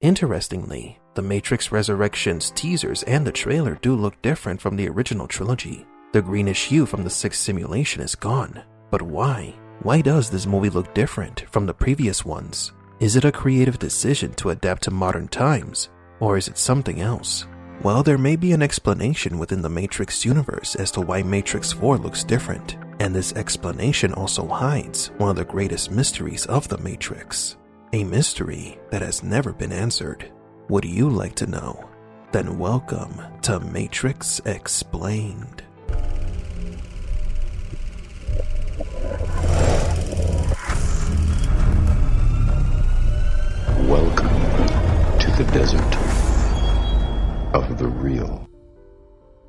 Interestingly, The Matrix Resurrections teasers and the trailer do look different from the original trilogy. The greenish hue from the sixth simulation is gone. But why? Why does this movie look different from the previous ones? Is it a creative decision to adapt to modern times, or is it something else? Well, there may be an explanation within the Matrix universe as to why Matrix 4 looks different, and this explanation also hides one of the greatest mysteries of the Matrix. A mystery that has never been answered. Would you like to know? Then welcome to Matrix Explained. Welcome to the desert of the real.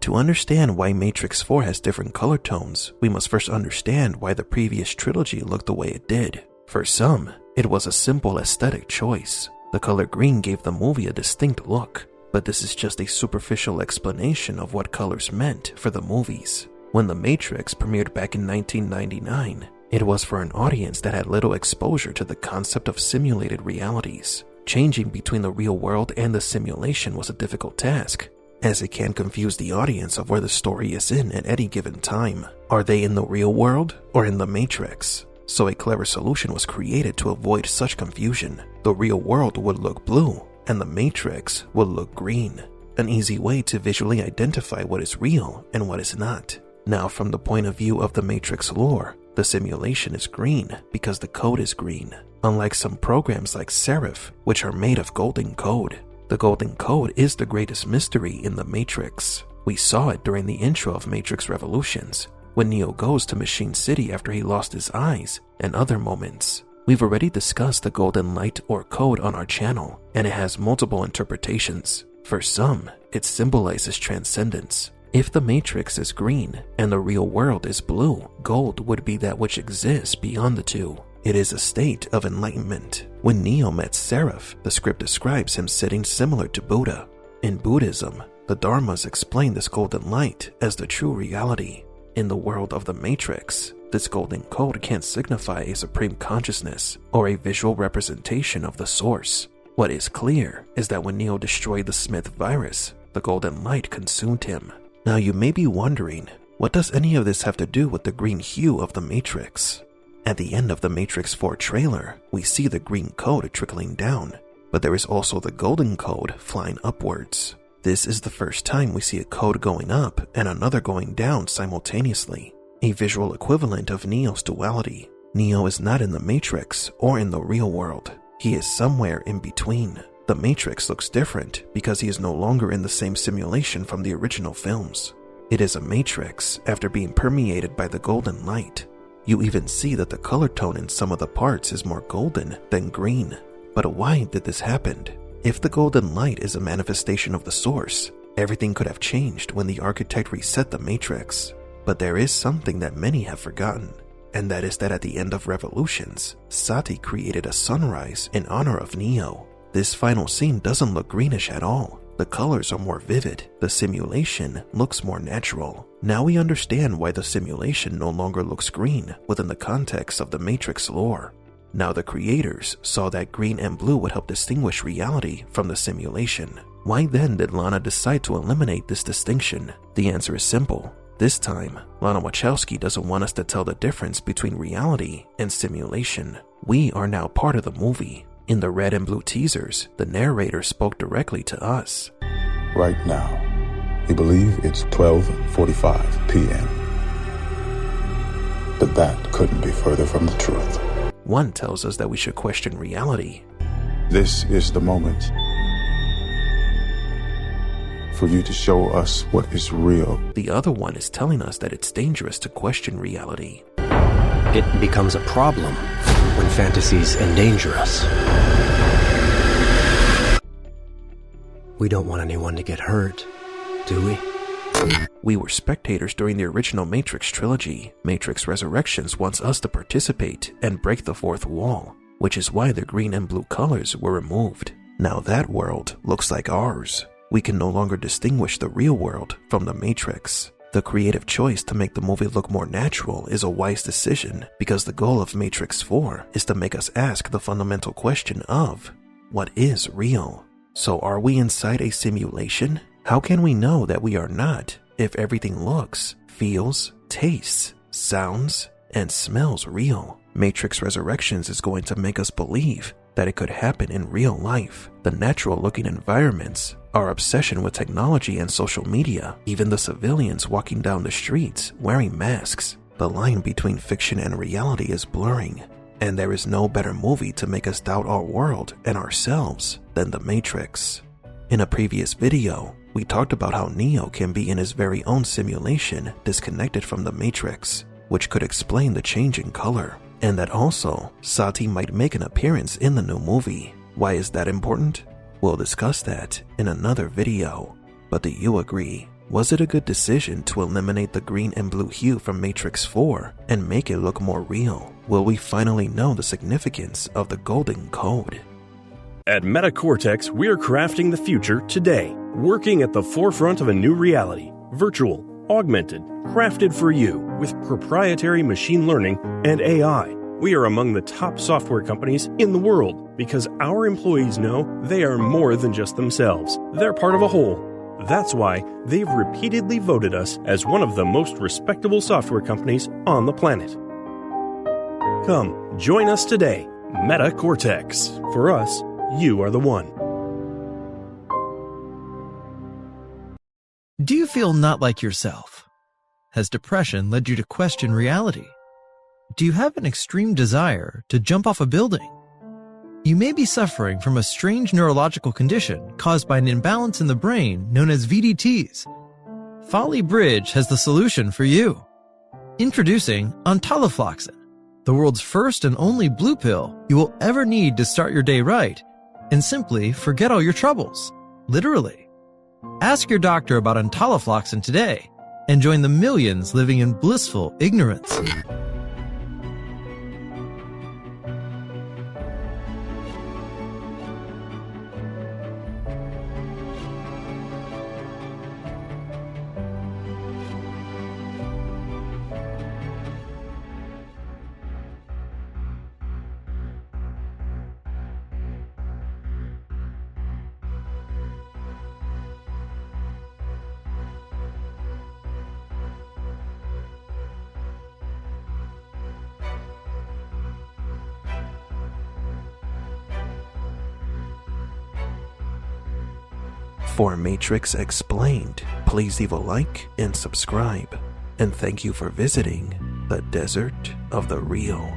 To understand why Matrix 4 has different color tones, we must first understand why the previous trilogy looked the way it did. For some, it was a simple aesthetic choice. The color green gave the movie a distinct look, but this is just a superficial explanation of what colors meant for the movies. When The Matrix premiered back in 1999, it was for an audience that had little exposure to the concept of simulated realities. Changing between the real world and the simulation was a difficult task, as it can confuse the audience of where the story is in at any given time. Are they in the real world or in the Matrix? So a clever solution was created to avoid such confusion. The real world would look blue, and the Matrix would look green. An easy way to visually identify what is real and what is not. Now, from the point of view of the Matrix lore, the simulation is green because the code is green. Unlike some programs like Seraph, which are made of golden code. The golden code is the greatest mystery in the Matrix. We saw it during the intro of Matrix Revolutions, when Neo goes to Machine City after he lost his eyes, and other moments. We've already discussed the golden light or code on our channel, and it has multiple interpretations. For some, it symbolizes transcendence. If the Matrix is green and the real world is blue, gold would be that which exists beyond the two. It is a state of enlightenment. When Neo met Seraph, the script describes him sitting similar to Buddha. In Buddhism, the Dharmas explain this golden light as the true reality. In the world of the Matrix, this golden code can't signify a supreme consciousness or a visual representation of the source. What is clear is that when Neo destroyed the Smith virus, the golden light consumed him. Now you may be wondering, what does any of this have to do with the green hue of the Matrix? At the end of the Matrix 4 trailer, we see the green code trickling down, but there is also the golden code flying upwards. This is the first time we see a code going up and another going down simultaneously, a visual equivalent of Neo's duality. Neo is not in the Matrix or in the real world. He is somewhere in between. The Matrix looks different because he is no longer in the same simulation from the original films. It is a Matrix after being permeated by the golden light. You even see that the color tone in some of the parts is more golden than green. But why did this happen? If the golden light is a manifestation of the source, everything could have changed when the architect reset the Matrix. But there is something that many have forgotten, and that is that at the end of Revolutions, Sati created a sunrise in honor of Neo. This final scene doesn't look greenish at all. The colors are more vivid. The simulation looks more natural. Now we understand why the simulation no longer looks green within the context of the Matrix lore. Now the creators saw that green and blue would help distinguish reality from the simulation. Why then did Lana decide to eliminate this distinction? The answer is simple. This time, Lana Wachowski doesn't want us to tell the difference between reality and simulation. We are now part of the movie. In the red and blue teasers, the narrator spoke directly to us. Right now, you believe it's 12:45 p.m. But that couldn't be further from the truth. One tells us that we should question reality. This is the moment for you to show us what is real. The other one is telling us that it's dangerous to question reality. It becomes a problem when fantasies endanger us. We don't want anyone to get hurt, do we? We were spectators during the original Matrix trilogy. Matrix Resurrections wants us to participate and break the fourth wall, which is why the green and blue colors were removed. Now that world looks like ours. We can no longer distinguish the real world from the Matrix. The creative choice to make the movie look more natural is a wise decision because the goal of Matrix 4 is to make us ask the fundamental question of, what is real. So are we inside a simulation? How can we know that we are not if everything looks, feels, tastes, sounds, and smells real? Matrix Resurrections is going to make us believe that it could happen in real life. The natural-looking environments, our obsession with technology and social media, even the civilians walking down the streets wearing masks. The line between fiction and reality is blurring, and there is no better movie to make us doubt our world and ourselves than The Matrix. In a previous video, we talked about how Neo can be in his very own simulation disconnected from the Matrix, which could explain the change in color, and that also Sati might make an appearance in the new movie. Why is that important? We'll discuss that in another video. But do you agree? Was it a good decision to eliminate the green and blue hue from Matrix 4 and make it look more real? Will we finally know the significance of the Golden Code? At MetaCortex, we're crafting the future today, working at the forefront of a new reality, virtual, augmented, crafted for you with proprietary machine learning and AI. We are among the top software companies in the world because our employees know they are more than just themselves. They're part of a whole. That's why they've repeatedly voted us as one of the most respectable software companies on the planet. Come, join us today. MetaCortex. For us, you are the one. Do you feel not like yourself? Has depression led you to question reality? Do you have an extreme desire to jump off a building? You may be suffering from a strange neurological condition caused by an imbalance in the brain known as VDTs. Folly Bridge has the solution for you. Introducing Entalofloxacin, the world's first and only blue pill you will ever need to start your day right and simply forget all your troubles, literally. Ask your doctor about Entalofloxacin today and join the millions living in blissful ignorance. For Matrix Explained, please leave a like and subscribe. And thank you for visiting the Desert of the Real.